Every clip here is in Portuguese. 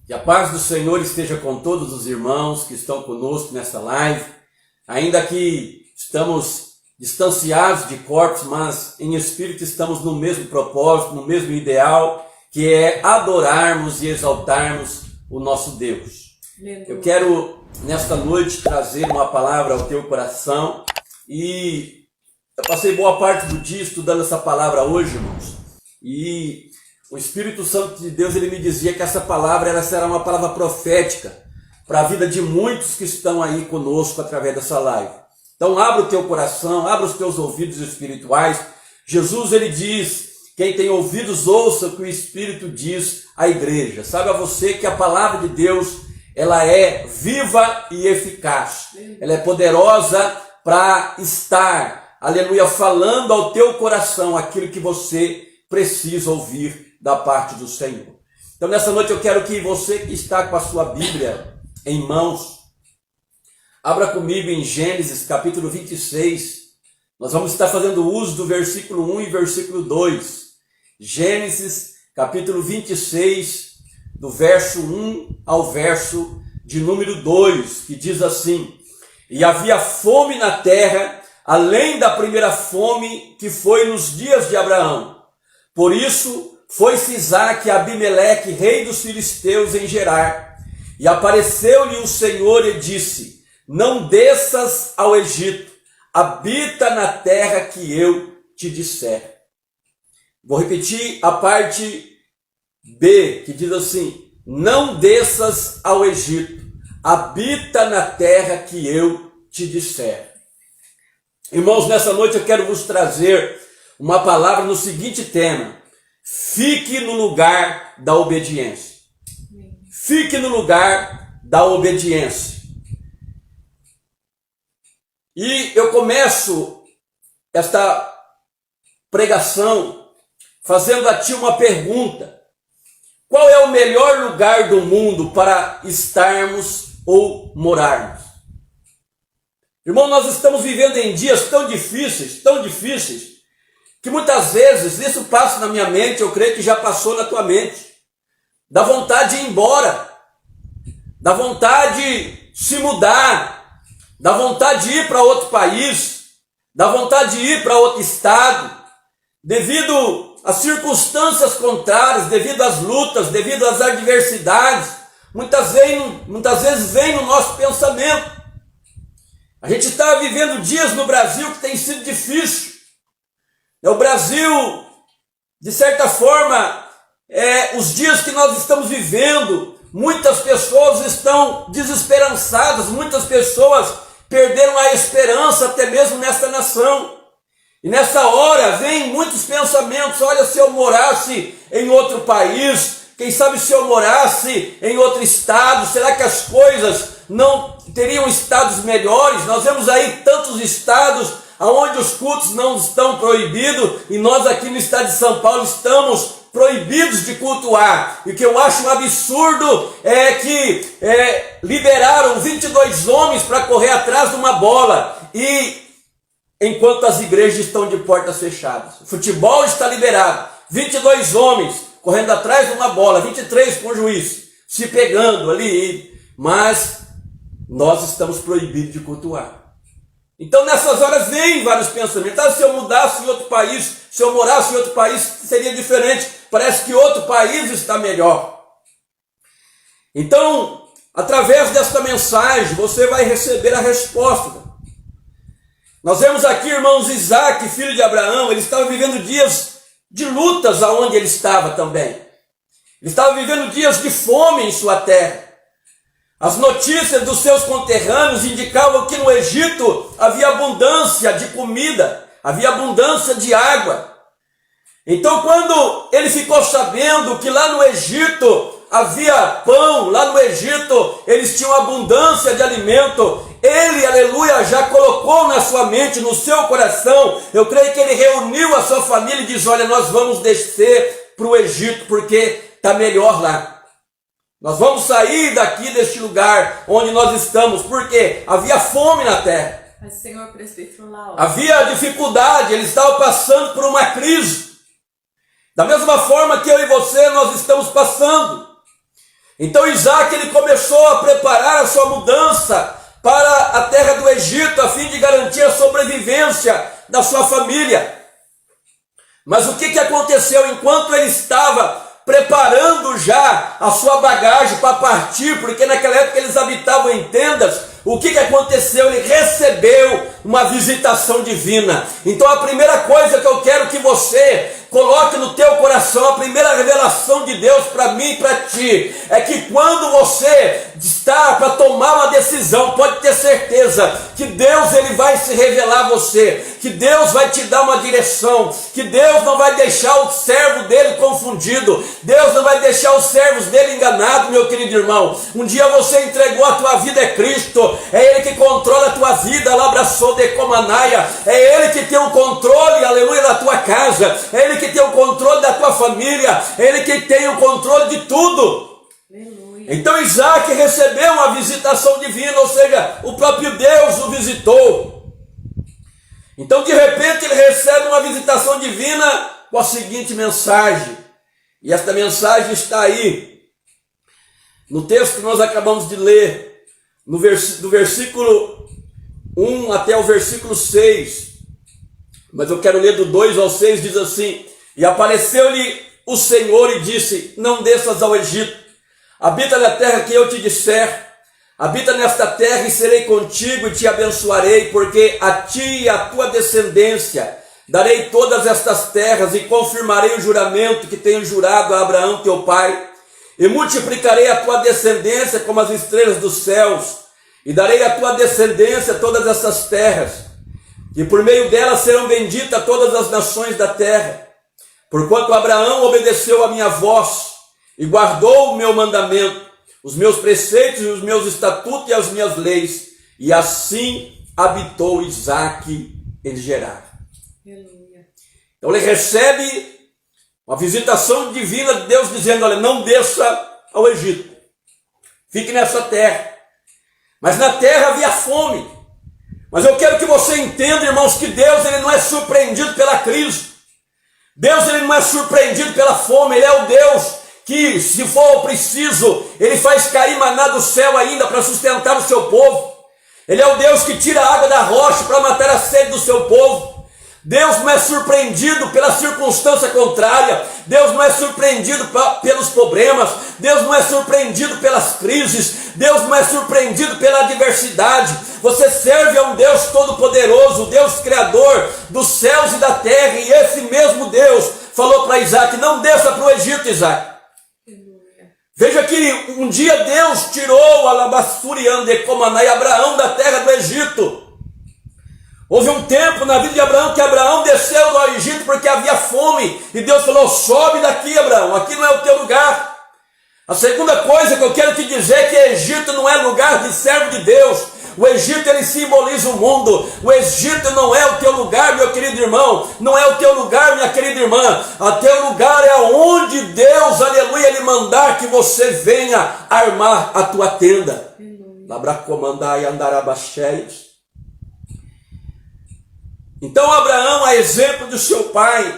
Que a paz do Senhor esteja com todos os irmãos que estão conosco nesta live. Ainda que estamos distanciados de corpos, mas em espírito estamos no mesmo propósito, no mesmo ideal, que é adorarmos e exaltarmos o nosso Deus. Eu quero, nesta noite, trazer uma palavra ao teu coração. E eu passei boa parte do dia estudando essa palavra hoje, irmãos. E o Espírito Santo de Deus, ele me dizia que essa palavra ela será uma palavra profética para a vida de muitos que estão aí conosco através dessa live. Então abra o teu coração, abra os teus ouvidos espirituais. Jesus, ele diz, quem tem ouvidos ouça o que o Espírito diz à igreja. Sabe a você que a palavra de Deus, ela é viva e eficaz. Ela é poderosa para estar, aleluia, falando ao teu coração aquilo que você precisa ouvir da parte do Senhor. Então nessa noite eu quero que você que está com a sua Bíblia em mãos, abra comigo em Gênesis capítulo 26. Nós vamos estar fazendo uso do versículo 1 e versículo 2. Gênesis capítulo 26, do verso 1 ao verso de número 2, que diz assim: E havia fome na terra, além da primeira fome que foi nos dias de Abraão. Por isso foi-se Isaque a Abimeleque, rei dos filisteus, em Gerar. E apareceu-lhe o Senhor e disse: Não desças ao Egito, habita na terra que eu te disser. Vou repetir a parte B, que diz assim: Não desças ao Egito, habita na terra que eu te disser. Irmãos, nessa noite eu quero vos trazer uma palavra no seguinte tema: fique no lugar da obediência. Fique no lugar da obediência. E eu começo esta pregação fazendo a ti uma pergunta: qual é o melhor lugar do mundo para estarmos ou morarmos? Irmão, nós estamos vivendo em dias tão difíceis, que muitas vezes isso passa na minha mente, eu creio que já passou na tua mente. Dá vontade de ir embora, dá vontade de se mudar, dá vontade de ir para outro país, dá vontade de ir para outro estado, devido às circunstâncias contrárias, devido às lutas, devido às adversidades, muitas vezes vem no nosso pensamento. A gente está vivendo dias no Brasil que tem sido difícil. O Brasil, de certa forma, os dias que nós estamos vivendo, muitas pessoas estão desesperançadas, muitas pessoas perderam a esperança até mesmo nesta nação. E nessa hora vem muitos pensamentos: olha, se eu morasse em outro país, quem sabe se eu morasse em outro estado, será que as coisas não teriam estados melhores? Nós vemos aí tantos estados onde os cultos não estão proibidos, e nós aqui no estado de São Paulo estamos proibidos de cultuar. E o que eu acho um absurdo é que liberaram 22 homens para correr atrás de uma bola, e enquanto as igrejas estão de portas fechadas. O futebol está liberado, 22 homens correndo atrás de uma bola, 23 com o juiz se pegando ali, mas nós estamos proibidos de cultuar. Então nessas horas vem vários pensamentos: se eu mudasse em outro país, se eu morasse em outro país, seria diferente, parece que outro país está melhor. Então, através desta mensagem, você vai receber a resposta. Nós vemos aqui, irmãos, Isaque, filho de Abraão, ele estava vivendo dias de lutas aonde ele estava também. Ele estava vivendo dias de fome em sua terra. As notícias dos seus conterrâneos indicavam que no Egito havia abundância de comida, havia abundância de água. Então, quando ele ficou sabendo que lá no Egito havia pão, lá no Egito eles tinham abundância de alimento, ele, aleluia, já colocou na sua mente, no seu coração, eu creio que ele reuniu a sua família e diz: olha, nós vamos descer para o Egito porque está melhor lá. Nós vamos sair daqui deste lugar onde nós estamos, porque havia fome na terra. Mas, Senhor presbítero lá, havia dificuldade, ele estava passando por uma crise. Da mesma forma que eu e você, nós estamos passando. Então Isaac ele começou a preparar a sua mudança para a terra do Egito, a fim de garantir a sobrevivência da sua família. Mas o que aconteceu? Enquanto ele estava preparando já a sua bagagem para partir, porque naquela época eles habitavam em tendas, o que aconteceu? Ele recebeu uma visitação divina. Então a primeira coisa que eu quero que você coloque no teu coração, a primeira revelação de Deus para mim e para ti, é que quando você está para tomar uma decisão, pode ter certeza que Deus ele vai se revelar a você, que Deus vai te dar uma direção, que Deus não vai deixar o servo dele confundido, Deus não vai deixar os servos dele enganados, meu querido irmão. Um dia você entregou a tua vida a Cristo, é Ele que controla a tua vida, labraçou de comanaia, é Ele que tem o controle, aleluia, da tua casa, é Ele que tem o controle da tua família, é Ele que tem o controle de tudo. Aleluia. Então Isaac recebeu uma visitação divina, ou seja, o próprio Deus o visitou. Então de repente ele recebe uma visitação divina com a seguinte mensagem, e esta mensagem está aí, no texto que nós acabamos de ler, do versículo 1 até o versículo 6, mas eu quero ler do 2 ao 6, diz assim: e apareceu-lhe o Senhor e disse: não desças ao Egito, habita na terra que eu te disser, habita nesta terra e serei contigo e te abençoarei, porque a ti e a tua descendência darei todas estas terras e confirmarei o juramento que tenho jurado a Abraão teu pai, e multiplicarei a tua descendência como as estrelas dos céus, e darei à tua descendência todas essas terras, e por meio delas serão benditas todas as nações da terra, porquanto Abraão obedeceu a minha voz, e guardou o meu mandamento, os meus preceitos e os meus estatutos e as minhas leis, e assim habitou Isaque em Gerar. Então ele recebe uma visitação divina de Deus dizendo: olha, não desça ao Egito, fique nessa terra. Mas na terra havia fome. Mas eu quero que você entenda, irmãos, que Deus ele não é surpreendido pela crise. Deus ele não é surpreendido pela fome. Ele é o Deus que, se for preciso, ele faz cair maná do céu ainda para sustentar o seu povo. Ele é o Deus que tira a água da rocha para matar a sede do seu povo. Deus não é surpreendido pela circunstância contrária, Deus não é surpreendido pelos problemas, Deus não é surpreendido pelas crises, Deus não é surpreendido pela adversidade. Você serve a um Deus todo-poderoso, Deus criador dos céus e da terra, e esse mesmo Deus falou para Isaac: não desça para o Egito, Isaac. Veja que um dia Deus tirou a Labassurian de Comanai, Abraão, da terra do Egito. Houve um tempo na vida de Abraão que Abraão desceu do Egito porque havia fome, e Deus falou: sobe daqui, Abraão, aqui não é o teu lugar. A segunda coisa que eu quero te dizer é que Egito não é lugar de servo de Deus. O Egito ele simboliza o mundo. O Egito não é o teu lugar, meu querido irmão, não é o teu lugar, minha querida irmã. O teu lugar é onde Deus, aleluia, ele mandar que você venha armar a tua tenda. Labracomandai e andarabacheias. Então Abraão, a exemplo do seu pai,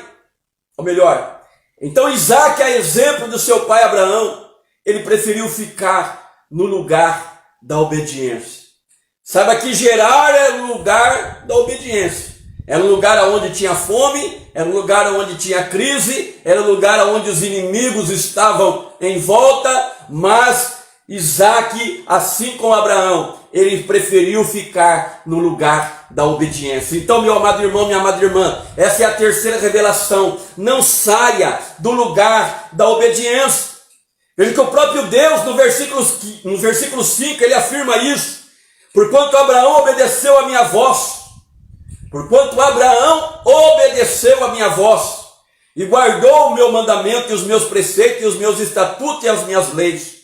ou melhor, então Isaac, a exemplo do seu pai Abraão, ele preferiu ficar no lugar da obediência. Saiba que Gerar era o lugar da obediência. Era um lugar onde tinha fome, era um lugar onde tinha crise, era um lugar onde os inimigos estavam em volta, mas Isaac, assim como Abraão, ele preferiu ficar no lugar da obediência. Então, meu amado irmão, minha amada irmã, essa é a terceira revelação. Não saia do lugar da obediência. Veja que o próprio Deus, no versículo 5, ele afirma isso. Porquanto Abraão obedeceu a minha voz, porquanto Abraão obedeceu a minha voz, e guardou o meu mandamento e os meus preceitos e os meus estatutos e as minhas leis.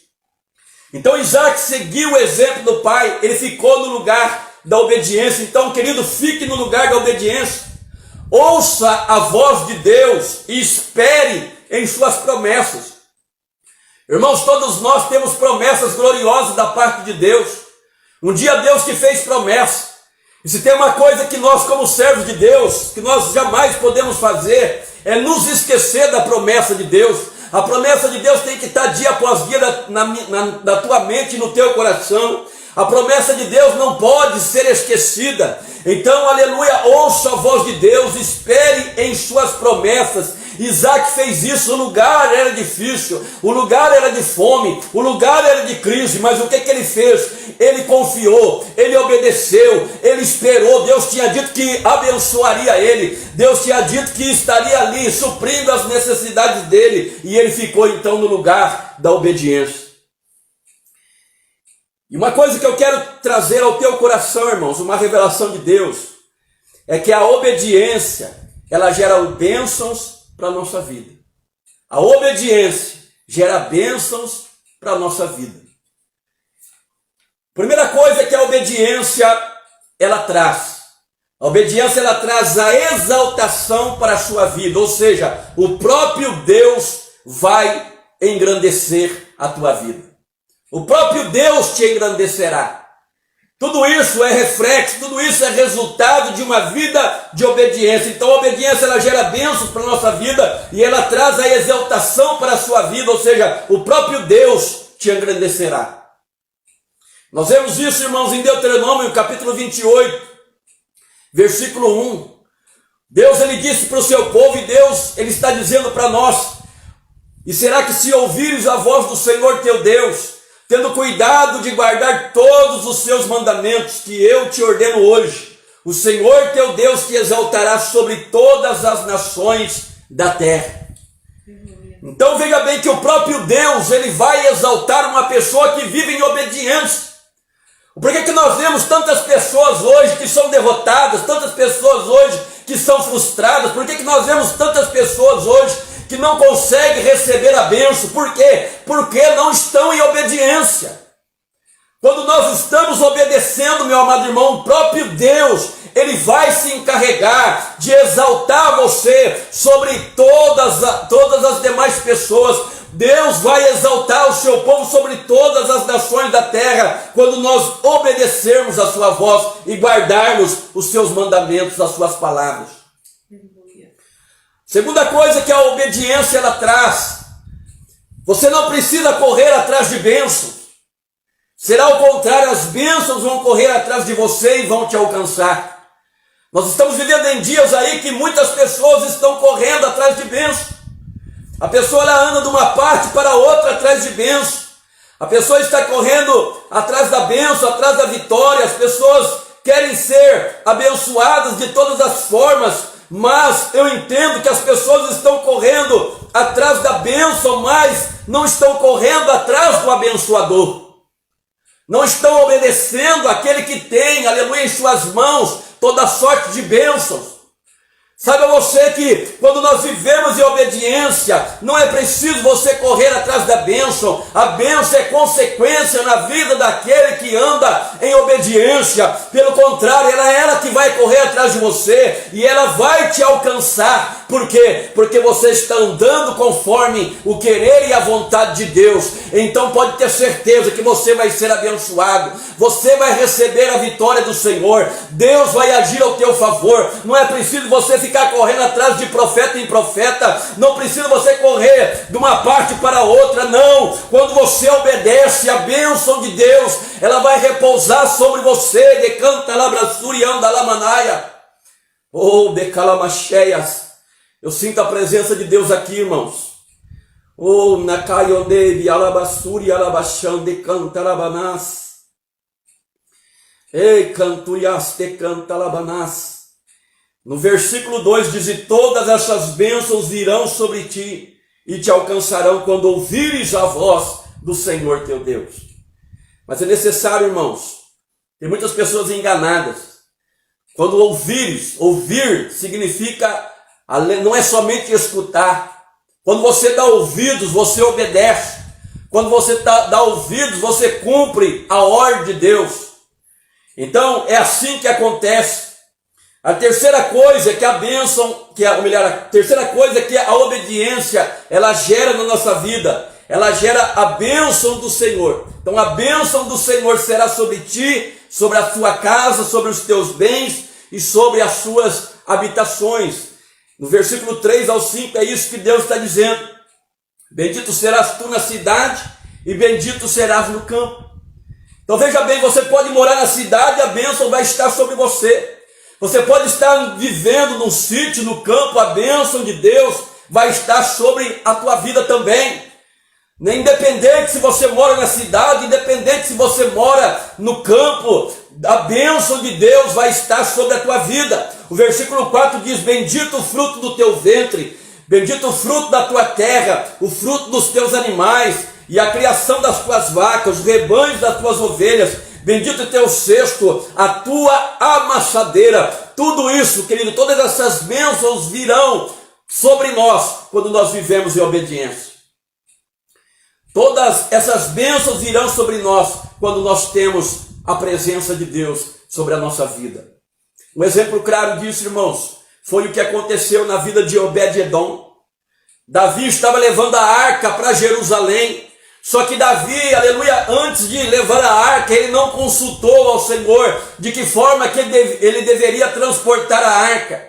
Então Isaac seguiu o exemplo do pai, ele ficou no lugar da obediência. Então, querido, fique no lugar da obediência. Ouça a voz de Deus e espere em suas promessas. Irmãos, todos nós temos promessas gloriosas da parte de Deus. Um dia Deus te fez promessa. E se tem uma coisa que nós, como servos de Deus, que nós jamais podemos fazer, é nos esquecer da promessa de Deus. A promessa de Deus tem que estar dia após dia na tua mente e no teu coração. A promessa de Deus não pode ser esquecida. Então, aleluia, ouça a voz de Deus, espere em suas promessas. Isaac fez isso, o lugar era difícil, o lugar era de fome, o lugar era de crise, mas o que ele fez? Ele confiou, ele obedeceu, ele esperou. Deus tinha dito que abençoaria ele, Deus tinha dito que estaria ali suprindo as necessidades dele, e ele ficou então no lugar da obediência. E uma coisa que eu quero trazer ao teu coração, irmãos, uma revelação de Deus, é que a obediência, ela gera bênçãos para a nossa vida. A obediência gera bênçãos para a nossa vida. Primeira coisa que a obediência, ela traz. A obediência, ela traz a exaltação para a sua vida, ou seja, o próprio Deus vai engrandecer a tua vida. O próprio Deus te engrandecerá. Tudo isso é reflexo, tudo isso é resultado de uma vida de obediência. Então a obediência, ela gera bênçãos para a nossa vida e ela traz a exaltação para a sua vida, ou seja, o próprio Deus te engrandecerá. Nós vemos isso, irmãos, em Deuteronômio, capítulo 28, versículo 1. Deus, ele disse para o seu povo, e Deus, ele está dizendo para nós: e será que se ouvires a voz do Senhor teu Deus, tendo cuidado de guardar todos os seus mandamentos que eu te ordeno hoje, o Senhor teu Deus te exaltará sobre todas as nações da terra. Então veja bem que o próprio Deus, ele vai exaltar uma pessoa que vive em obediência. Por que nós vemos tantas pessoas hoje que são derrotadas, tantas pessoas hoje que são frustradas? Por que nós vemos tantas pessoas hoje que não conseguem receber a bênção? Por quê? Porque não estão em obediência. Quando nós estamos obedecendo, meu amado irmão, o próprio Deus, ele vai se encarregar de exaltar você sobre todas as demais pessoas. Deus vai exaltar o seu povo sobre todas as nações da terra, quando nós obedecermos a sua voz e guardarmos os seus mandamentos, as suas palavras. Segunda coisa que a obediência ela traz: você não precisa correr atrás de bênçãos. Será o contrário, as bênçãos vão correr atrás de você e vão te alcançar. Nós estamos vivendo em dias aí que muitas pessoas estão correndo atrás de bênçãos. A pessoa ela anda de uma parte para outra atrás de bênção. A pessoa está correndo atrás da bênção, atrás da vitória. As pessoas querem ser abençoadas de todas as formas, mas eu entendo que as pessoas estão correndo atrás da bênção, mas não estão correndo atrás do abençoador. Não estão obedecendo aquele que tem, aleluia, em suas mãos toda sorte de bênçãos. Saiba você que quando nós vivemos em obediência, não é preciso você correr atrás da bênção. A bênção é consequência na vida daquele que anda em obediência. Pelo contrário, ela é ela que vai correr atrás de você e ela vai te alcançar. Por quê? Porque você está andando conforme o querer e a vontade de Deus. Então pode ter certeza que você vai ser abençoado. Você vai receber a vitória do Senhor. Deus vai agir ao teu favor. Não é preciso você ficar correndo atrás de profeta em profeta. Não precisa você correr de uma parte para outra, não. Quando você obedece, a bênção de Deus, ela vai repousar sobre você. Decanta labrassuri anda lamanaia. Oh, decalamacheias. Eu sinto a presença de Deus aqui, irmãos. Oh, nakayondevi alabassuri alabachan decanta labanás. Ei, cantuyas decanta labanás. No versículo 2 diz: e todas essas bênçãos virão sobre ti e te alcançarão quando ouvires a voz do Senhor teu Deus. Mas é necessário, irmãos, tem muitas pessoas enganadas. Quando ouvires, ouvir significa, não é somente escutar. Quando você dá ouvidos, você obedece. Quando você dá ouvidos, você cumpre a ordem de Deus. Então é assim que acontece. A terceira coisa é que a bênção, a terceira coisa é que a obediência, ela gera na nossa vida, ela gera a bênção do Senhor. Então a bênção do Senhor será sobre ti, sobre a tua casa, sobre os teus bens e sobre as suas habitações. No versículo 3 ao 5 é isso que Deus está dizendo. Bendito serás tu na cidade e bendito serás no campo. Então veja bem, você pode morar na cidade e a bênção vai estar sobre você. Você pode estar vivendo num sítio, no campo, a bênção de Deus vai estar sobre a tua vida também. Independente se você mora na cidade, independente se você mora no campo, a bênção de Deus vai estar sobre a tua vida. O versículo 4 diz: bendito o fruto do teu ventre, bendito o fruto da tua terra, o fruto dos teus animais, e a criação das tuas vacas, os rebanhos das tuas ovelhas, bendito o teu cesto, a tua amassadeira. Tudo isso, querido, todas essas bênçãos virão sobre nós quando nós vivemos em obediência. Todas essas bênçãos virão sobre nós quando nós temos a presença de Deus sobre a nossa vida. Um exemplo claro disso, irmãos, foi o que aconteceu na vida de Obed-Edom. Davi estava levando a arca para Jerusalém, só que Davi, aleluia, antes de levar a arca, ele não consultou ao Senhor de que forma que ele deveria transportar a arca.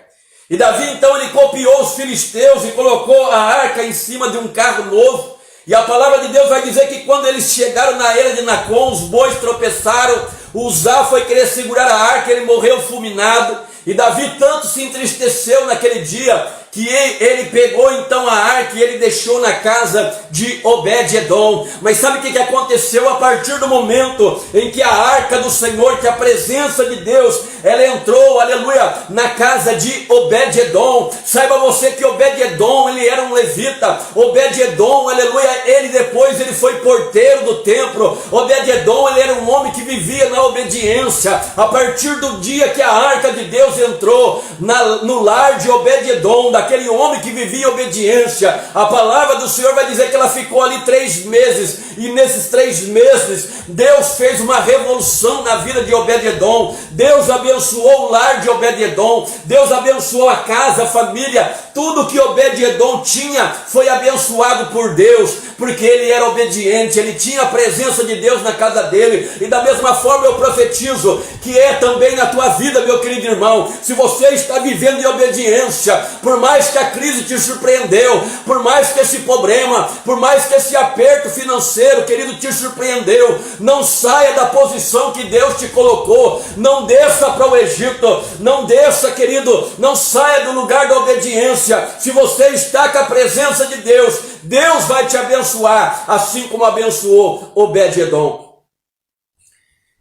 E Davi então ele copiou os filisteus e colocou a arca em cima de um carro novo. E a palavra de Deus vai dizer que quando eles chegaram na era de Nacon, os bois tropeçaram, Uzá foi querer segurar a arca, ele morreu fulminado. E Davi tanto se entristeceu naquele dia que ele pegou então a arca e ele deixou na casa de Obed-Edom. Mas sabe o que aconteceu a partir do momento em que a arca do Senhor, que a presença de Deus, ela entrou, aleluia, na casa de Obed-Edom? Saiba você que Obed-Edom, ele era um levita. Obed-Edom, aleluia, ele foi porteiro do templo. Obed-Edom, ele era um homem que vivia na obediência. A partir do dia que a arca de Deus entrou no lar de Obed-Edom, daquele homem que vivia em obediência, a palavra do Senhor vai dizer que ela ficou ali 3 meses, e nesses 3 meses, Deus fez uma revolução na vida de Obed-Edom. Deus abençoou o lar de Obed-Edom, Deus abençoou a casa, a família, tudo que Obed-Edom tinha foi abençoado por Deus, porque ele era obediente, ele tinha a presença de Deus na casa dele. E da mesma forma eu profetizo que é também na tua vida, meu querido irmão. Se você está vivendo em obediência, por mais que a crise te surpreendeu, por mais que esse problema, por mais que esse aperto financeiro, querido, te surpreendeu, não saia da posição que Deus te colocou, não desça para o Egito, não desça, querido, não saia do lugar da obediência. Se você está com a presença de Deus, Deus vai te abençoar, assim como abençoou Obed-Edom.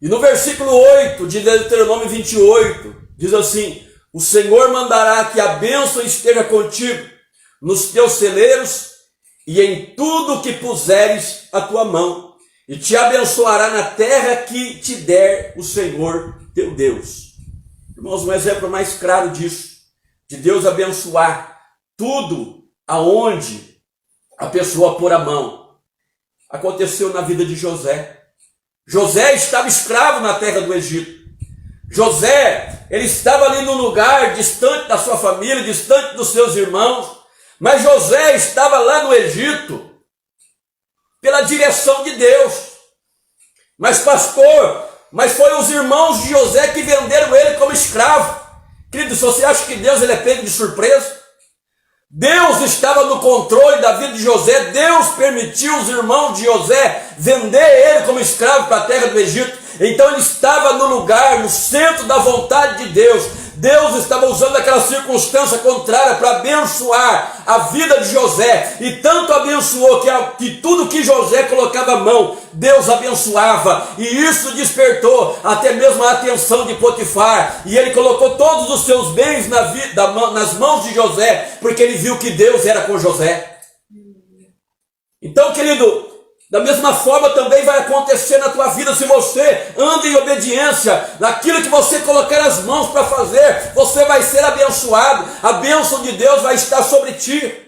E no versículo 8 de Deuteronômio 28, diz assim: o Senhor mandará que a bênção esteja contigo nos teus celeiros e em tudo que puseres a tua mão, e te abençoará na terra que te der o Senhor teu Deus. Irmãos, um exemplo mais claro disso, de Deus abençoar tudo aonde a pessoa pôr a mão, aconteceu na vida de José. José estava escravo na terra do Egito. José, ele estava ali num lugar distante da sua família, distante dos seus irmãos, mas José estava lá no Egito pela direção de Deus. Mas pastor, mas foi os irmãos de José que venderam ele como escravo. Querido, se você acha que Deus ele é pego de surpresa, Deus estava no controle da vida de José. Deus permitiu os irmãos de José vender ele como escravo para a terra do Egito. Então ele estava no lugar, no centro da vontade de Deus. Deus estava usando aquela circunstância contrária para abençoar a vida de José. E tanto abençoou que tudo que José colocava a mão, Deus abençoava. E isso despertou até mesmo a atenção de Potifar. E ele colocou todos os seus bens nas mãos de José, porque ele viu que Deus era com José. Então, querido, da mesma forma também vai acontecer na tua vida. Se você anda em obediência, naquilo que você colocar as mãos para fazer, você vai ser abençoado. A bênção de Deus vai estar sobre ti.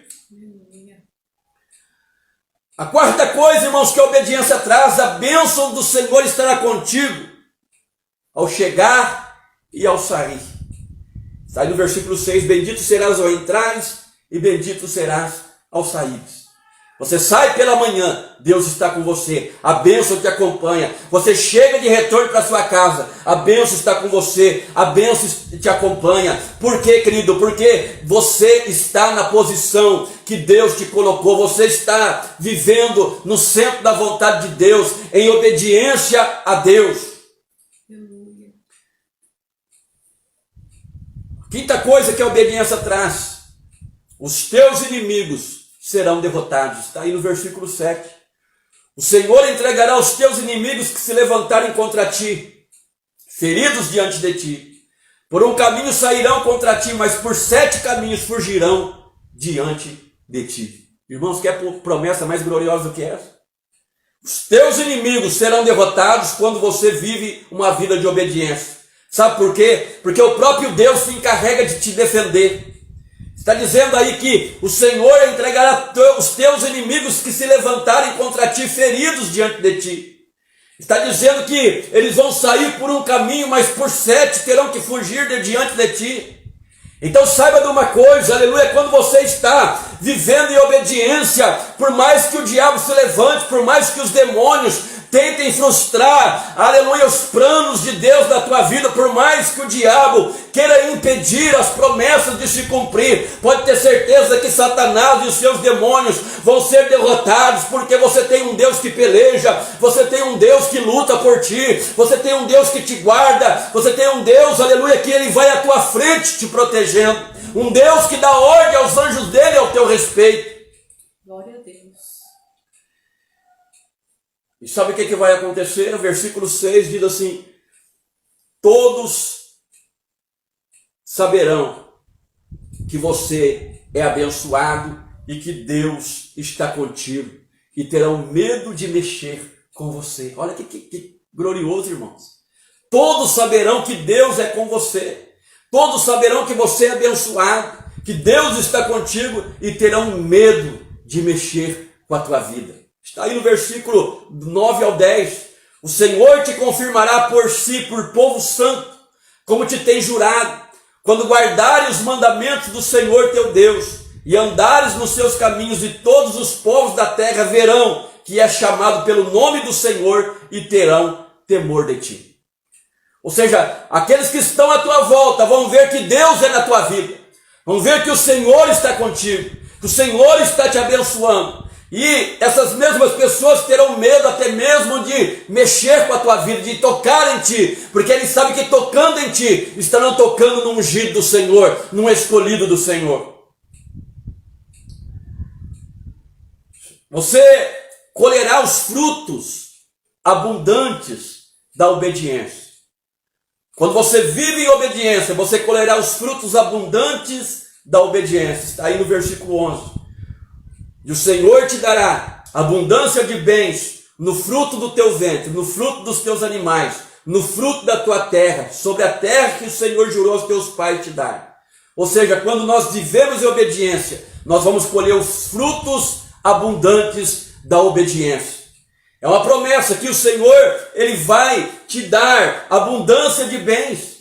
A quarta coisa, irmãos, que a obediência traz: a bênção do Senhor estará contigo ao chegar e ao sair. Está aí no versículo 6, bendito serás ao entrares e bendito serás ao saíres. Você sai pela manhã, Deus está com você, a bênção te acompanha. Você chega de retorno para sua casa, a bênção está com você, a bênção te acompanha. Por quê, querido? Porque você está na posição que Deus te colocou, você está vivendo no centro da vontade de Deus, em obediência a Deus. Aleluia. Quinta coisa que a obediência traz: os teus inimigos serão derrotados. Está aí no versículo 7. O Senhor entregará os teus inimigos que se levantarem contra ti, feridos diante de ti. Por um caminho sairão contra ti, mas por 7 caminhos fugirão diante de ti. Irmãos, quer promessa mais gloriosa do que essa? Os teus inimigos serão derrotados quando você vive uma vida de obediência. Sabe por quê? Porque o próprio Deus se encarrega de te defender. Está dizendo aí que o Senhor entregará os teus inimigos que se levantarem contra ti, feridos diante de ti. Está dizendo que eles vão sair por um caminho, mas por 7 terão que fugir de diante de ti. Então saiba de uma coisa, aleluia, quando você está vivendo em obediência, por mais que o diabo se levante, por mais que os demônios tentem frustrar, aleluia, os planos de Deus na tua vida, por mais que o diabo queira impedir as promessas de se cumprir, pode ter certeza que Satanás e os seus demônios vão ser derrotados, porque você tem um Deus que peleja, você tem um Deus que luta por ti, você tem um Deus que te guarda, você tem um Deus, aleluia, que ele vai à tua frente te protegendo, um Deus que dá ordem aos anjos dele ao teu respeito. Glória a Deus. E sabe o que vai acontecer? O versículo 6 diz assim: todos saberão que você é abençoado e que Deus está contigo, e terão medo de mexer com você. Olha que glorioso, irmãos. Todos saberão que Deus é com você. Todos saberão que você é abençoado, que Deus está contigo, e terão medo de mexer com a tua vida. Está aí no versículo 9 ao 10. O Senhor te confirmará por si, por povo santo, como te tem jurado, quando guardares os mandamentos do Senhor teu Deus, e andares nos seus caminhos, e todos os povos da terra verão que é chamado pelo nome do Senhor, e terão temor de ti. Ou seja, aqueles que estão à tua volta vão ver que Deus é na tua vida, vão ver que o Senhor está contigo, que o Senhor está te abençoando. E essas mesmas pessoas terão medo até mesmo de mexer com a tua vida, de tocar em ti, porque eles sabem que tocando em ti, estarão tocando no ungido do Senhor, no escolhido do Senhor. Você colherá os frutos abundantes da obediência. Quando você vive em obediência, você colherá os frutos abundantes da obediência. Está aí no versículo 11. E o Senhor te dará abundância de bens no fruto do teu ventre, no fruto dos teus animais, no fruto da tua terra, sobre a terra que o Senhor jurou aos teus pais te dar. Ou seja, quando nós vivemos em obediência, nós vamos colher os frutos abundantes da obediência. É uma promessa que o Senhor, ele vai te dar abundância de bens.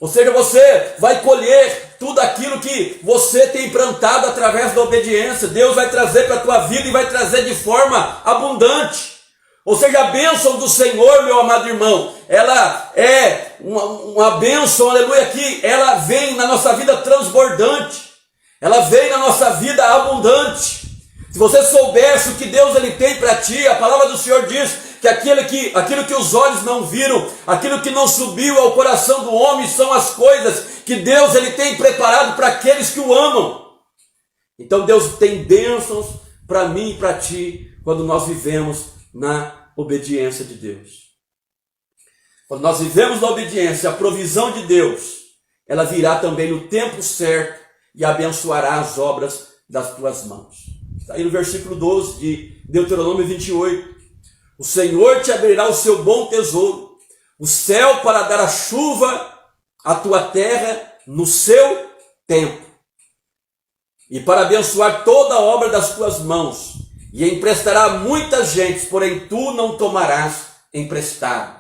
Ou seja, você vai colher tudo aquilo que você tem plantado através da obediência. Deus vai trazer para a tua vida e vai trazer de forma abundante. Ou seja, a bênção do Senhor, meu amado irmão, ela é uma bênção, aleluia, que ela vem na nossa vida transbordante. Ela vem na nossa vida abundante. Se você soubesse o que Deus ele tem para ti, a palavra do Senhor diz que aquilo que os olhos não viram, aquilo que não subiu ao coração do homem, são as coisas que Deus ele tem preparado para aqueles que o amam. Então Deus tem bênçãos para mim e para ti, quando nós vivemos na obediência de Deus. Quando nós vivemos na obediência, a provisão de Deus, ela virá também no tempo certo e abençoará as obras das tuas mãos. Está aí no versículo 12 de Deuteronômio 28. O Senhor te abrirá o seu bom tesouro, o céu para dar a chuva à tua terra no seu tempo, e para abençoar toda a obra das tuas mãos, e emprestará a muitas gentes, porém tu não tomarás emprestado.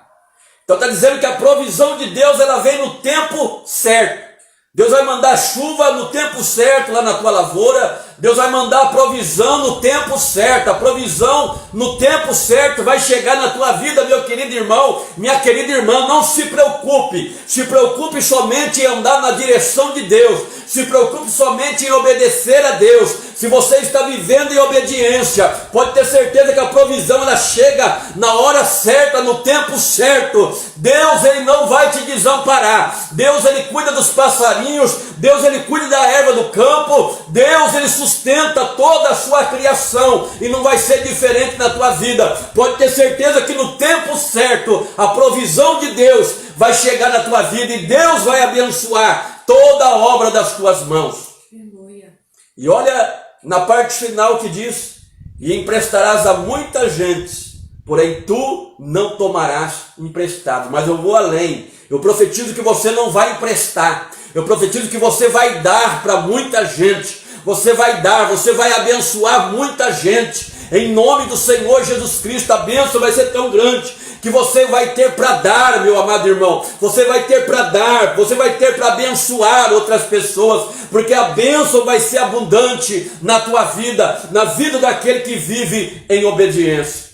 Então está dizendo que a provisão de Deus ela vem no tempo certo. Deus vai mandar chuva no tempo certo lá na tua lavoura, Deus vai mandar a provisão no tempo certo. A provisão no tempo certo vai chegar na tua vida, meu querido irmão, minha querida irmã. Não se preocupe. Se preocupe somente em andar na direção de Deus. Se preocupe somente em obedecer a Deus. Se você está vivendo em obediência, pode ter certeza que a provisão ela chega na hora certa, no tempo certo. Deus ele não vai te desamparar. Deus ele cuida dos passarinhos. Deus ele cuida da erva do campo. Deus ele sustenta toda a sua criação e não vai ser diferente na tua vida. Pode ter certeza que no tempo certo a provisão de Deus vai chegar na tua vida e Deus vai abençoar toda a obra das tuas mãos. Aleluia. E olha na parte final que diz: e emprestarás a muita gente, porém tu não tomarás emprestado. Mas eu vou além, eu profetizo que você não vai emprestar, eu profetizo que você vai dar para muita gente. Você vai dar, você vai abençoar muita gente, em nome do Senhor Jesus Cristo. A bênção vai ser tão grande que você vai ter para dar, meu amado irmão. Você vai ter para dar, você vai ter para abençoar outras pessoas, porque a bênção vai ser abundante na tua vida, na vida daquele que vive em obediência.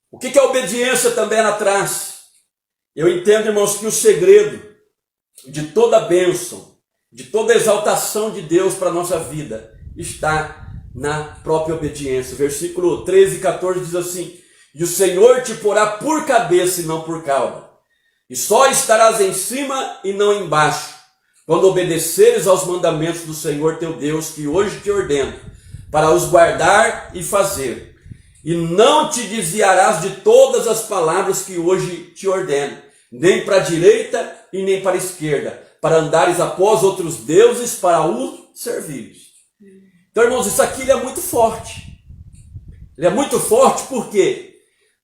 O que a obediência também ela traz? Eu entendo, irmãos, que o segredo de toda bênção, de toda exaltação de Deus para a nossa vida, está na própria obediência. Versículo 13 e 14 diz assim: e o Senhor te porá por cabeça e não por cauda, e só estarás em cima e não embaixo, quando obedeceres aos mandamentos do Senhor teu Deus, que hoje te ordeno, para os guardar e fazer. E não te desviarás de todas as palavras que hoje te ordeno, nem para a direita e nem para a esquerda, para andares após outros deuses, para os servires. Então, irmãos, isso aqui ele é muito forte. Ele é muito forte por quê?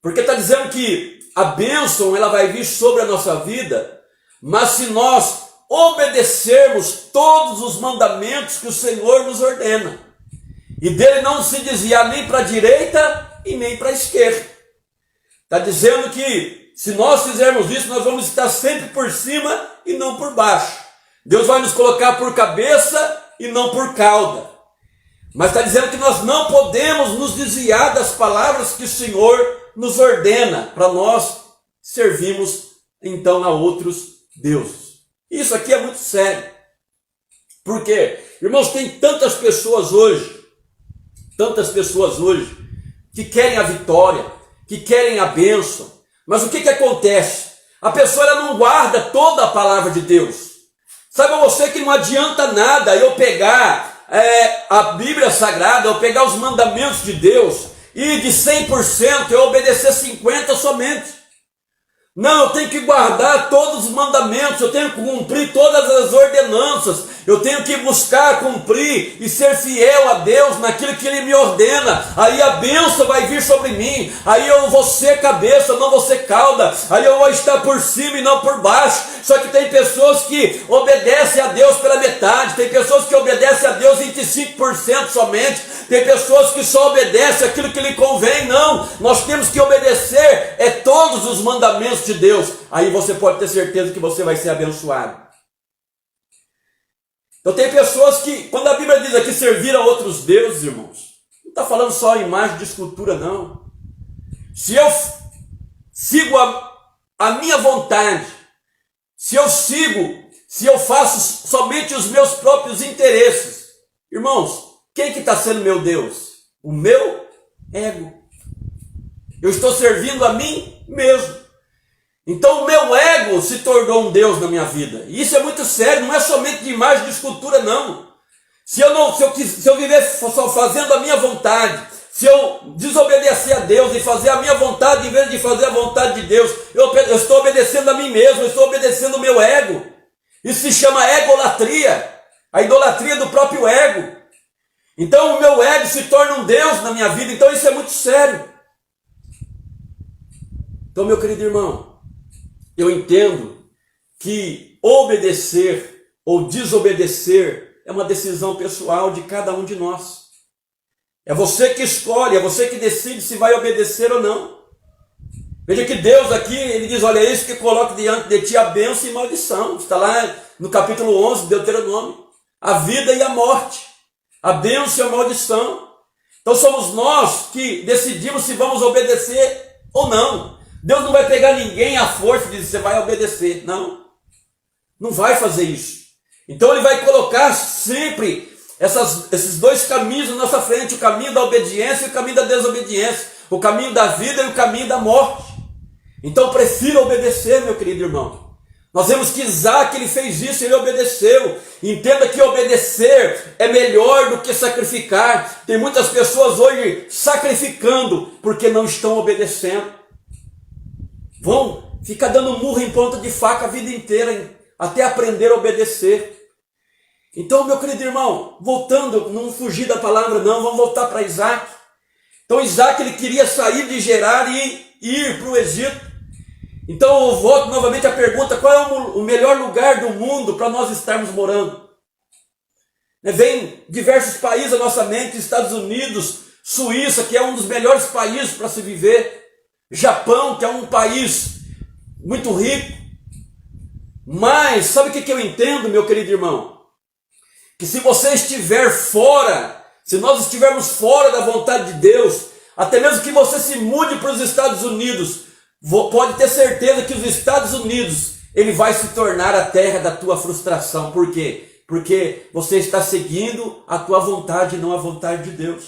Porque está dizendo que a bênção ela vai vir sobre a nossa vida, mas se nós obedecermos todos os mandamentos que o Senhor nos ordena, e dele não se desviar nem para a direita e nem para a esquerda. Está dizendo que se nós fizermos isso, nós vamos estar sempre por cima e não por baixo. Deus vai nos colocar por cabeça e não por cauda. Mas está dizendo que nós não podemos nos desviar das palavras que o Senhor nos ordena para nós servirmos então a outros deuses. Isso aqui é muito sério. Por quê? Irmãos, tem tantas pessoas hoje que querem a vitória, que querem a bênção. Mas o que acontece? A pessoa ela não guarda toda a palavra de Deus. Saiba você que não adianta nada eu pegar a Bíblia Sagrada, eu pegar os mandamentos de Deus e de 100% eu obedecer 50% somente. Não, eu tenho que guardar todos os mandamentos, eu tenho que cumprir todas as ordenanças, eu tenho que buscar cumprir e ser fiel a Deus naquilo que Ele me ordena. Aí a bênção vai vir sobre mim, aí eu vou ser cabeça, não vou ser cauda, aí eu vou estar por cima e não por baixo. Só que tem pessoas que obedecem a Deus pela metade, tem pessoas que obedecem a Deus 25% somente, tem pessoas que só obedecem aquilo que lhe convém. Não, nós temos que obedecer todos os mandamentos de Deus. Aí você pode ter certeza que você vai ser abençoado. Então tem pessoas que, quando a Bíblia diz aqui servir a outros deuses, irmãos, não está falando só em imagem de escultura, não. Se eu sigo a minha vontade, se eu faço somente os meus próprios interesses, irmãos, quem que está sendo meu Deus? O meu ego. Eu estou servindo a mim mesmo. Então o meu ego se tornou um Deus na minha vida. E isso é muito sério, não é somente de imagem de escultura, não. Se eu viver só fazendo a minha vontade, se eu desobedecer a Deus e fazer a minha vontade em vez de fazer a vontade de Deus, eu estou obedecendo a mim mesmo, eu estou obedecendo o meu ego. Isso se chama egolatria, a idolatria do próprio ego. Então o meu ego se torna um Deus na minha vida, então isso é muito sério. Então, meu querido irmão, eu entendo que obedecer ou desobedecer é uma decisão pessoal de cada um de nós. É você que escolhe, é você que decide se vai obedecer ou não. Veja que Deus aqui, ele diz, olha, é isso que coloca diante de ti a bênção e maldição. Está lá no capítulo 11 de Deuteronômio. A vida e a morte, a bênção e a maldição. Então somos nós que decidimos se vamos obedecer ou não. Deus não vai pegar ninguém à força e dizer, você vai obedecer. Não, não vai fazer isso. Então ele vai colocar sempre esses dois caminhos na nossa frente, o caminho da obediência e o caminho da desobediência, o caminho da vida e o caminho da morte. Então prefira obedecer, meu querido irmão. Nós vemos que Isaac, ele fez isso, ele obedeceu. Entenda que obedecer é melhor do que sacrificar. Tem muitas pessoas hoje sacrificando porque não estão obedecendo. Vão ficar dando murro em ponta de faca a vida inteira, até aprender a obedecer. Então, meu querido irmão, voltando, não fugir da palavra não, vamos voltar para Isaac. Então Isaac, ele queria sair de Gerar e ir para o Egito. Então eu volto novamente à pergunta, qual é o melhor lugar do mundo para nós estarmos morando? Vem diversos países à nossa mente, Estados Unidos, Suíça, que é um dos melhores países para se viver, Japão, que é um país muito rico. Mas sabe o que eu entendo, meu querido irmão? Que se você estiver fora, se nós estivermos fora da vontade de Deus, até mesmo que você se mude para os Estados Unidos, pode ter certeza que os Estados Unidos, ele vai se tornar a terra da tua frustração. Por quê? Porque você está seguindo a tua vontade e não a vontade de Deus.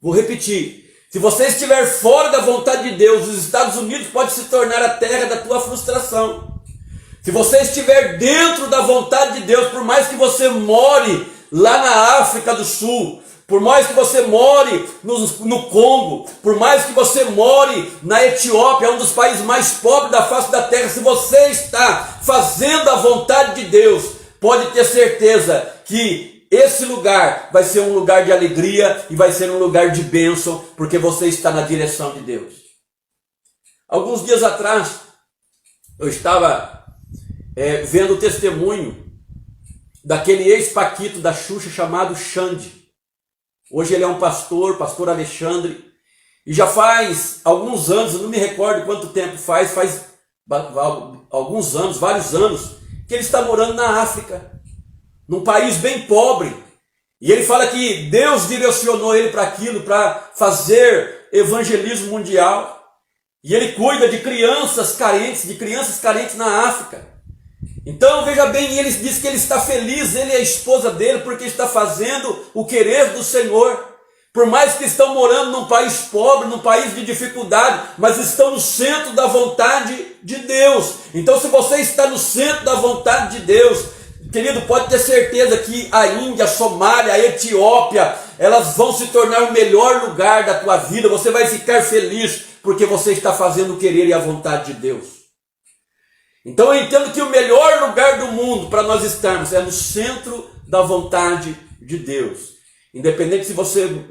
Vou repetir. Se você estiver fora da vontade de Deus, os Estados Unidos pode se tornar a terra da tua frustração. Se você estiver dentro da vontade de Deus, por mais que você more lá na África do Sul, por mais que você more no Congo, por mais que você more na Etiópia, um dos países mais pobres da face da terra, se você está fazendo a vontade de Deus, pode ter certeza que esse lugar vai ser um lugar de alegria e vai ser um lugar de bênção, porque você está na direção de Deus. Alguns dias atrás, eu estava vendo o testemunho daquele ex-paquito da Xuxa chamado Xande. Hoje ele é um pastor Alexandre, e já faz alguns anos, eu não me recordo quanto tempo faz alguns anos, vários anos, que ele está morando na África, num país bem pobre, e ele fala que Deus direcionou ele para aquilo, para fazer evangelismo mundial, e ele cuida de crianças carentes na África. Então veja bem, ele diz que ele está feliz, ele e a esposa dele, porque está fazendo o querer do Senhor. Por mais que estão morando num país pobre, num país de dificuldade, mas estão no centro da vontade de Deus. Então se você está no centro da vontade de Deus, querido, pode ter certeza que a Índia, a Somália, a Etiópia, elas vão se tornar o melhor lugar da tua vida. Você vai ficar feliz, porque você está fazendo o querer e a vontade de Deus. Então eu entendo que o melhor lugar do mundo para nós estarmos é no centro da vontade de Deus. Independente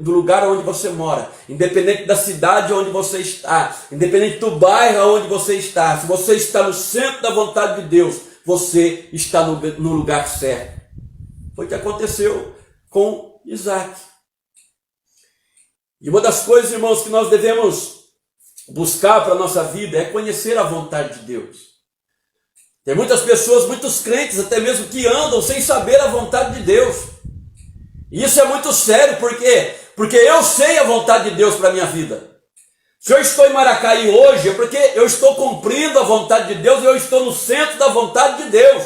do lugar onde você mora, independente da cidade onde você está, independente do bairro onde você está, se você está no centro da vontade de Deus, você está no lugar certo. Foi o que aconteceu com Isaac. E uma das coisas, irmãos, que nós devemos buscar para a nossa vida é conhecer a vontade de Deus. Tem muitas pessoas, muitos crentes até mesmo, que andam sem saber a vontade de Deus. E isso é muito sério, por quê? Porque eu sei a vontade de Deus para a minha vida. Se eu estou em Maracaí hoje, é porque eu estou cumprindo a vontade de Deus e eu estou no centro da vontade de Deus.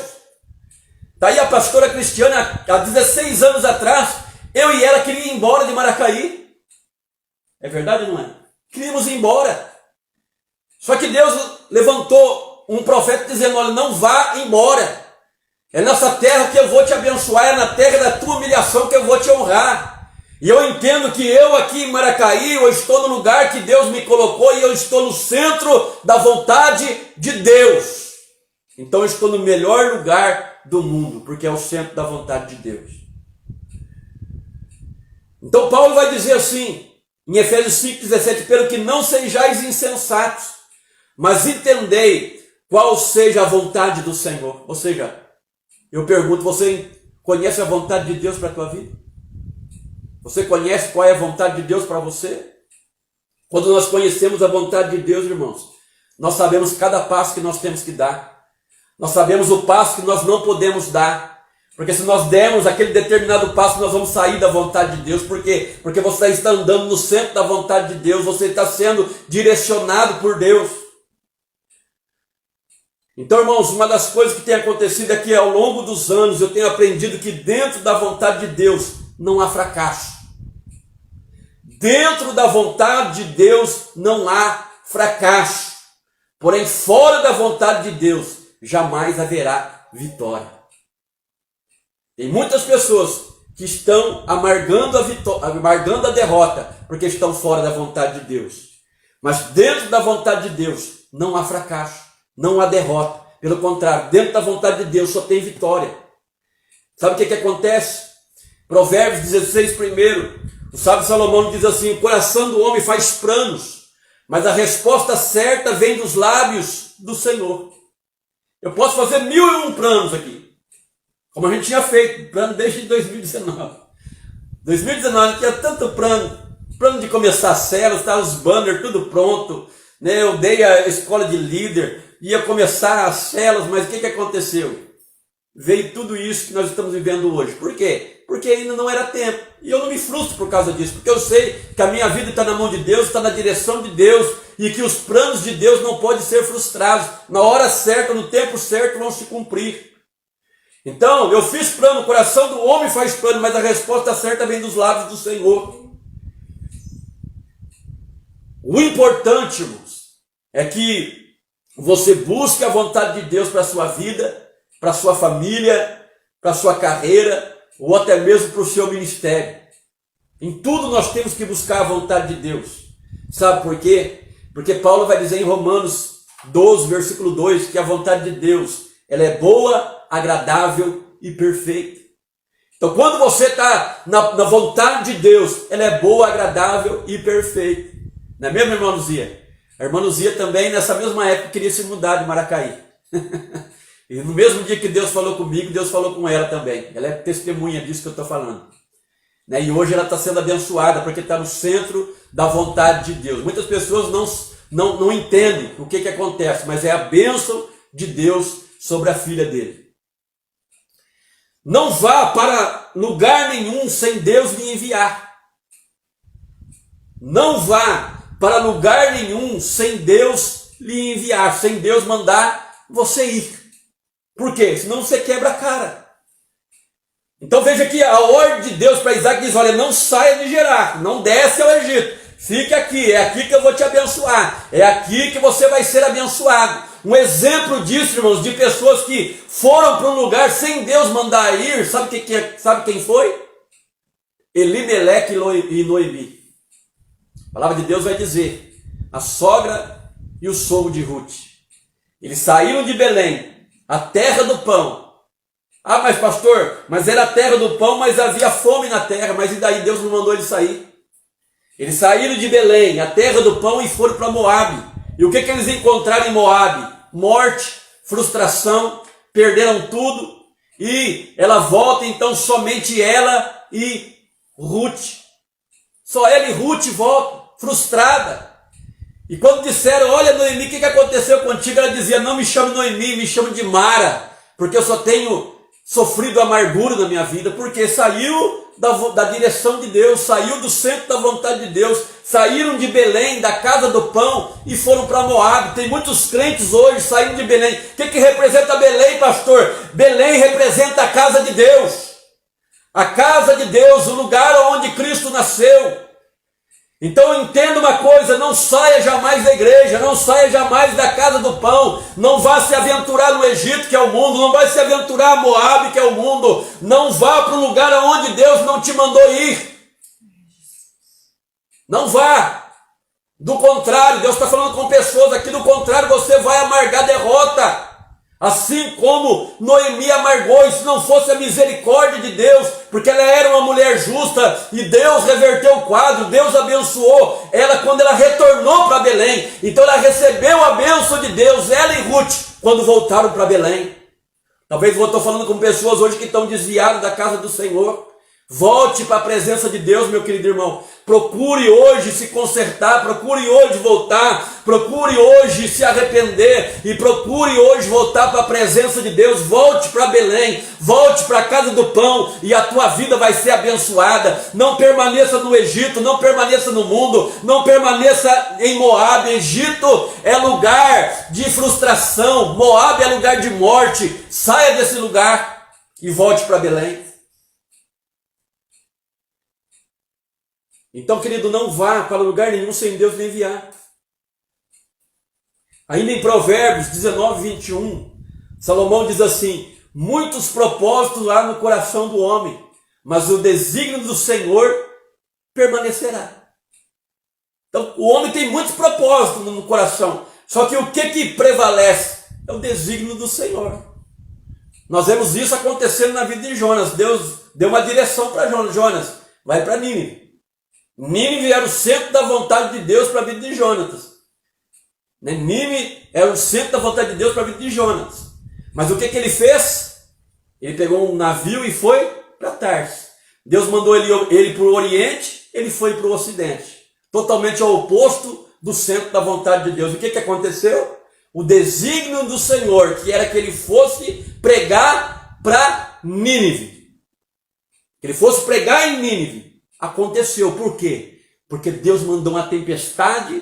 Está aí a pastora Cristiana, há 16 anos atrás, eu e ela queríamos ir embora de Maracaí. É verdade ou não é? Queríamos ir embora. Só que Deus levantou um profeta dizendo, olha, não vá embora. É nessa terra que eu vou te abençoar, é na terra da tua humilhação que eu vou te honrar. E eu entendo que eu aqui em Maracaí, eu estou no lugar que Deus me colocou e eu estou no centro da vontade de Deus. Então eu estou no melhor lugar do mundo, porque é o centro da vontade de Deus. Então Paulo vai dizer assim, em Efésios 5,17, pelo que não sejais insensatos, mas entendei qual seja a vontade do Senhor. Ou seja, eu pergunto, você conhece a vontade de Deus para a tua vida? Você conhece qual é a vontade de Deus para você? Quando nós conhecemos a vontade de Deus, irmãos, Nós sabemos cada passo que nós temos que dar. Nós sabemos o passo que nós não podemos dar. Porque se nós dermos aquele determinado passo, nós vamos sair da vontade de Deus. Por quê? Porque você está andando no centro da vontade de Deus. Você está sendo direcionado por Deus. Então, irmãos, uma das coisas que tem acontecido é que ao longo dos anos eu tenho aprendido que dentro da vontade de Deus não há fracasso. Dentro da vontade de Deus não há fracasso. Porém, fora da vontade de Deus, jamais haverá vitória. Tem muitas pessoas que estão amargando a derrota, porque estão fora da vontade de Deus. Mas dentro da vontade de Deus não há fracasso, não há derrota. Pelo contrário, dentro da vontade de Deus só tem vitória. Sabe o que acontece? Provérbios 16, primeiro, o sábio Salomão diz assim: o coração do homem faz planos, mas a resposta certa vem dos lábios do Senhor. Eu posso fazer 1001 planos aqui, como a gente tinha feito, plano desde 2019. 2019 tinha tanto plano de começar as células, tá, os banners, tudo pronto, né? Eu dei a escola de líder, ia começar as células, mas o que aconteceu? Veio tudo isso que nós estamos vivendo hoje. Por quê? Porque ainda não era tempo. E eu não me frustro por causa disso, porque eu sei que a minha vida está na mão de Deus, está na direção de Deus, e que os planos de Deus não podem ser frustrados. Na hora certa, no tempo certo, vão se cumprir. Então, eu fiz plano, o coração do homem faz plano, mas a resposta certa vem dos lábios do Senhor. O importante, irmãos, é que você busque a vontade de Deus para a sua vida, para a sua família, para a sua carreira, ou até mesmo para o seu ministério. Em tudo nós temos que buscar a vontade de Deus. Sabe por quê? Porque Paulo vai dizer em Romanos 12, versículo 2, que a vontade de Deus, ela é boa, agradável e perfeita. Então quando você está na vontade de Deus, ela é boa, agradável e perfeita. Não é mesmo, irmã Luzia? A irmã Luzia também, nessa mesma época, queria se mudar de Maracaí. E no mesmo dia que Deus falou comigo, Deus falou com ela também. Ela é testemunha disso que eu estou falando. Né? E hoje ela está sendo abençoada, porque está no centro da vontade de Deus. Muitas pessoas não entendem o que acontece, mas é a bênção de Deus sobre a filha dele. Não vá para lugar nenhum sem Deus lhe enviar. Não vá para lugar nenhum sem Deus lhe enviar, sem Deus mandar você ir. Por quê? Senão você quebra a cara. Então veja que a ordem de Deus para Isaac diz: olha, não saia de Gerar, não desce ao Egito, fique aqui, é aqui que eu vou te abençoar, é aqui que você vai ser abençoado. Um exemplo disso, irmãos, de pessoas que foram para um lugar sem Deus mandar ir, sabe quem foi? Elimeleque e Noemi. A palavra de Deus vai dizer: a sogra e o sogro de Ruth. Eles saíram de Belém, a terra do pão. Ah, mas pastor, mas era a terra do pão, mas havia fome na terra, mas e daí Deus não mandou eles sair? Eles saíram de Belém, a terra do pão, e foram para Moabe. E o que eles encontraram em Moabe? Morte, frustração, perderam tudo. E ela volta, então somente ela e Ruth. Só ela e Ruth voltam, frustrada. E quando disseram: olha, Noemi, o que aconteceu contigo? Ela dizia: não me chame Noemi, me chame de Mara, porque eu só tenho sofrido amargura na minha vida, porque saiu da direção de Deus, saiu do centro da vontade de Deus, saíram de Belém, da casa do pão, e foram para Moabe. Tem muitos crentes hoje saindo de Belém. O que representa Belém, pastor? Belém representa a casa de Deus. A casa de Deus, o lugar onde Cristo nasceu. Então entenda uma coisa: não saia jamais da igreja, não saia jamais da casa do pão, não vá se aventurar no Egito, que é o mundo, não vai se aventurar a Moabe, que é o mundo, não vá para um lugar aonde Deus não te mandou ir. Não vá. Do contrário, Deus está falando com pessoas aqui, do contrário, você vai amargar derrota. Assim como Noemi amargou, e se não fosse a misericórdia de Deus, porque ela era uma mulher justa, e Deus reverteu o quadro, Deus abençoou ela quando ela retornou para Belém. Então ela recebeu a bênção de Deus, ela e Ruth, quando voltaram para Belém. Talvez eu estou falando com pessoas hoje que estão desviadas da casa do Senhor, Volte para a presença de Deus, meu querido irmão. Procure hoje se consertar, procure hoje voltar, procure hoje se arrepender e procure hoje voltar para a presença de Deus. Volte para Belém, volte para a casa do pão e a tua vida vai ser abençoada. Não permaneça no Egito, não permaneça no mundo, não permaneça em Moabe. Egito é lugar de frustração, Moabe é lugar de morte. Saia desse lugar e volte para Belém. Então, querido, não vá para lugar nenhum sem Deus lhe enviar. Ainda em Provérbios 19, 21, Salomão diz assim: muitos propósitos há no coração do homem, mas o desígnio do Senhor permanecerá. Então, o homem tem muitos propósitos no coração, só que o que prevalece é o desígnio do Senhor. Nós vemos isso acontecendo na vida de Jonas. Deus deu uma direção para Jonas. Jonas, vai para Nínive. Nínive era o centro da vontade de Deus para a vida de Jonas. Nínive era o centro da vontade de Deus para a vida de Jonas. Mas o que ele fez? Ele pegou um navio e foi para Tarsis. Deus mandou ele para o Oriente, ele foi para o Ocidente. Totalmente ao oposto do centro da vontade de Deus. O que aconteceu? O desígnio do Senhor, que era que ele fosse pregar para Nínive. Que ele fosse pregar em Nínive. Aconteceu. Por quê? Porque Deus mandou uma tempestade,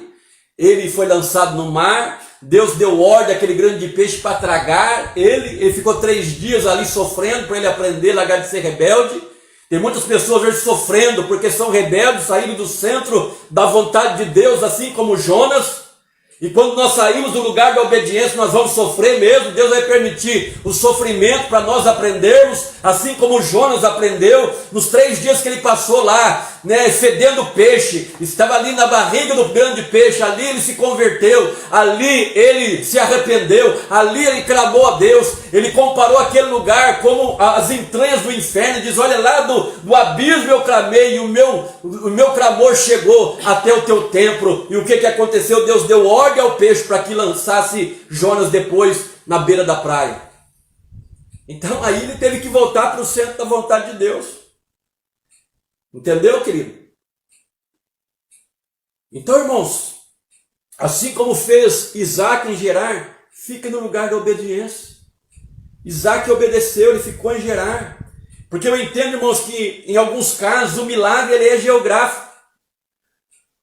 ele foi lançado no mar, Deus deu ordem àquele grande peixe para tragar ele ficou 3 dias ali sofrendo para ele aprender, largar de ser rebelde. Tem muitas pessoas hoje sofrendo porque são rebeldes, saindo do centro da vontade de Deus, assim como Jonas. E quando nós saímos do lugar da obediência, nós vamos sofrer mesmo. Deus vai permitir o sofrimento para nós aprendermos, assim como Jonas aprendeu nos 3 dias que ele passou lá, fedendo peixe. Estava ali na barriga do grande peixe, ali ele se converteu, ali ele se arrependeu, ali ele clamou a Deus. Ele comparou aquele lugar como as entranhas do inferno, diz: olha, lá do abismo eu clamei e o meu clamor chegou até o teu templo. E o que aconteceu? Deus deu ordem ao peixe para que lançasse Jonas depois na beira da praia. Então aí ele teve que voltar para o centro da vontade de Deus. Entendeu, querido? Então, irmãos, assim como fez Isaac em Gerar, fique no lugar da obediência. Isaac obedeceu, ele ficou em Gerar. Porque eu entendo, irmãos, que em alguns casos o milagre ele é geográfico.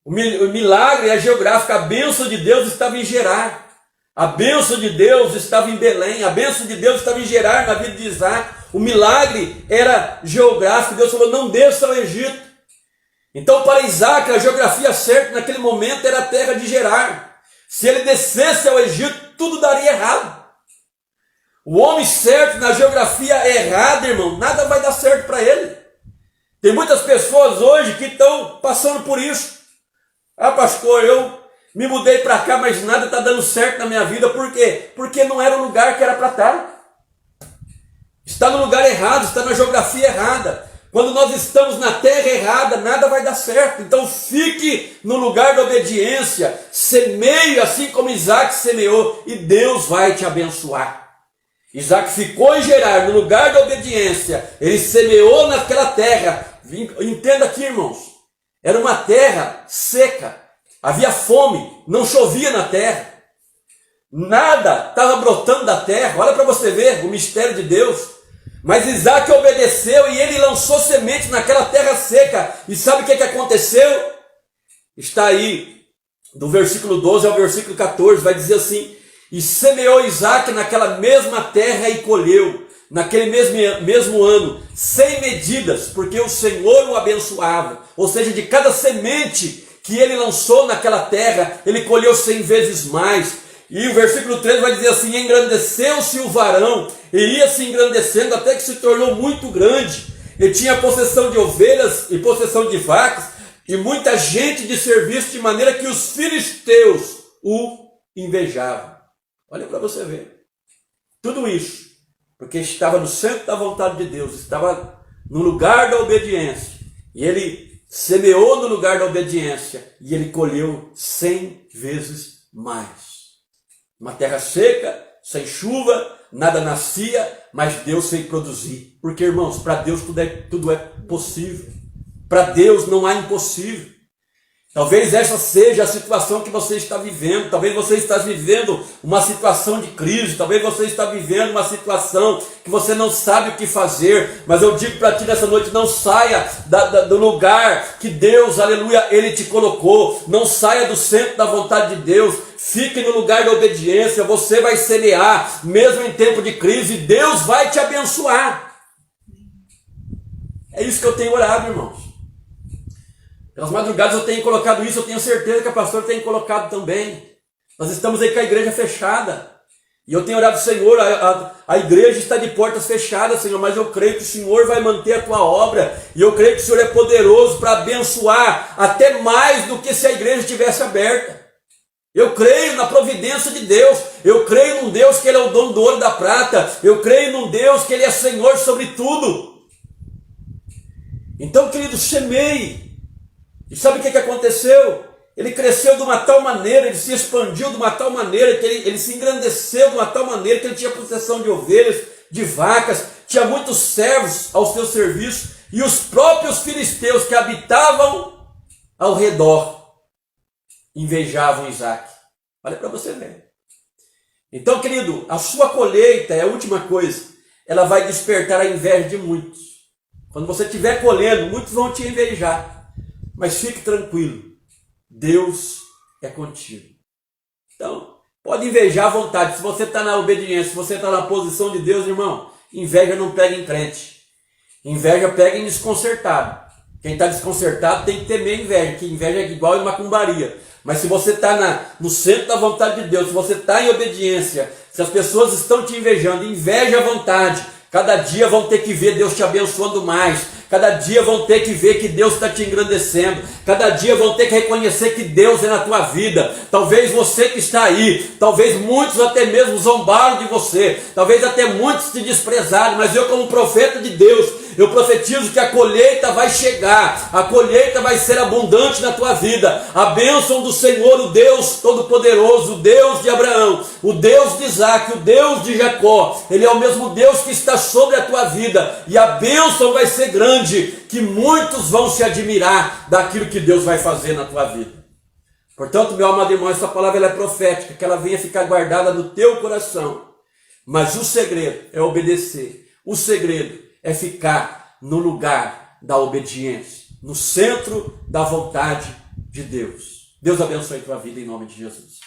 O milagre é geográfico. A bênção de Deus estava em Gerar. A bênção de Deus estava em Belém. A bênção de Deus estava em Gerar na vida de Isaac. O milagre era geográfico. Deus falou: não desça ao Egito. Então, para Isaac, a geografia certa naquele momento era a terra de Gerar. Se ele descesse ao Egito, tudo daria errado. O homem certo na geografia errada, irmão, nada vai dar certo para ele. Tem muitas pessoas hoje que estão passando por isso. Ah, pastor, eu me mudei para cá, mas nada está dando certo na minha vida. Por quê? Porque não era o lugar que era para estar. Está no lugar errado, está na geografia errada. Quando nós estamos na terra errada, nada vai dar certo. Então fique no lugar da obediência, semeie assim como Isaac semeou, e Deus vai te abençoar. Isaac ficou em Gerar, no lugar da obediência, ele semeou naquela terra. Entenda aqui, irmãos, era uma terra seca, havia fome, não chovia na terra, nada estava brotando da terra. Olha para você ver o mistério de Deus. Mas Isaac obedeceu e ele lançou semente naquela terra seca. E sabe o que aconteceu? Está aí, do versículo 12 ao versículo 14, vai dizer assim: e semeou Isaac naquela mesma terra e colheu, naquele mesmo ano, 100 medidas, porque o Senhor o abençoava. Ou seja, de cada semente que ele lançou naquela terra, ele colheu 100 vezes mais. E o versículo 13 vai dizer assim: engrandeceu-se o varão, e ia se engrandecendo até que se tornou muito grande. Ele tinha possessão de ovelhas e possessão de vacas, e muita gente de serviço, de maneira que os filisteus o invejavam. Olha para você ver. Tudo isso porque estava no centro da vontade de Deus, estava no lugar da obediência. E ele semeou no lugar da obediência, e ele colheu 100 vezes mais. Uma terra seca, sem chuva, nada nascia, mas Deus fez produzir. Porque, irmãos, para Deus tudo é possível. Para Deus não há impossível. Talvez essa seja a situação que você está vivendo. Talvez você está vivendo uma situação de crise. Talvez você está vivendo uma situação que você não sabe o que fazer. Mas eu digo para ti nessa noite, não saia do lugar que Deus, aleluia, Ele te colocou. Não saia do centro da vontade de Deus. Fique no lugar da obediência. Você vai semear, mesmo em tempo de crise. Deus vai te abençoar. É isso que eu tenho orado, irmãos. Pelas madrugadas eu tenho colocado isso, eu tenho certeza que a pastora tem colocado também. Nós estamos aí com a igreja fechada. E eu tenho orado, Senhor, a igreja está de portas fechadas, Senhor, mas eu creio que o Senhor vai manter a tua obra. E eu creio que o Senhor é poderoso para abençoar até mais do que se a igreja estivesse aberta. Eu creio na providência de Deus. Eu creio num Deus que Ele é o dono do ouro e da prata. Eu creio num Deus que Ele é Senhor sobre tudo. Então, querido, semeie. E sabe o que aconteceu? Ele cresceu de uma tal maneira, ele se expandiu de uma tal maneira, que ele se engrandeceu de uma tal maneira, que ele tinha possessão de ovelhas, de vacas, tinha muitos servos ao seu serviço, e os próprios filisteus que habitavam ao redor invejavam Isaac. Olha para você ver. Então, querido, a sua colheita é a última coisa, ela vai despertar a inveja de muitos. Quando você estiver colhendo, muitos vão te invejar. Mas fique tranquilo, Deus é contigo. Então, pode invejar à vontade. Se você está na obediência, se você está na posição de Deus, irmão, inveja não pega em crente. Inveja pega em desconcertado. Quem está desconcertado tem que temer inveja, que inveja é igual em macumbaria. Mas se você está no centro da vontade de Deus, se você está em obediência, se as pessoas estão te invejando, inveja à vontade. Cada dia vão ter que ver Deus te abençoando mais. Cada dia vão ter que ver que Deus está te engrandecendo. Cada dia vão ter que reconhecer que Deus é na tua vida. Talvez você que está aí, talvez muitos até mesmo zombaram de você. Talvez até muitos te desprezaram. Mas eu, como profeta de Deus, eu profetizo que a colheita vai chegar. A colheita vai ser abundante na tua vida. A bênção do Senhor, o Deus Todo-Poderoso, o Deus de Abraão, o Deus de Isaac, o Deus de Jacó. Ele é o mesmo Deus que está sobre a tua vida. E a bênção vai ser grande, que muitos vão se admirar daquilo que Deus vai fazer na tua vida. Portanto, meu amado irmão, essa palavra ela é profética, que ela venha ficar guardada no teu coração. Mas o segredo é obedecer. O segredo é ficar no lugar da obediência, no centro da vontade de Deus. Deus abençoe a tua vida em nome de Jesus.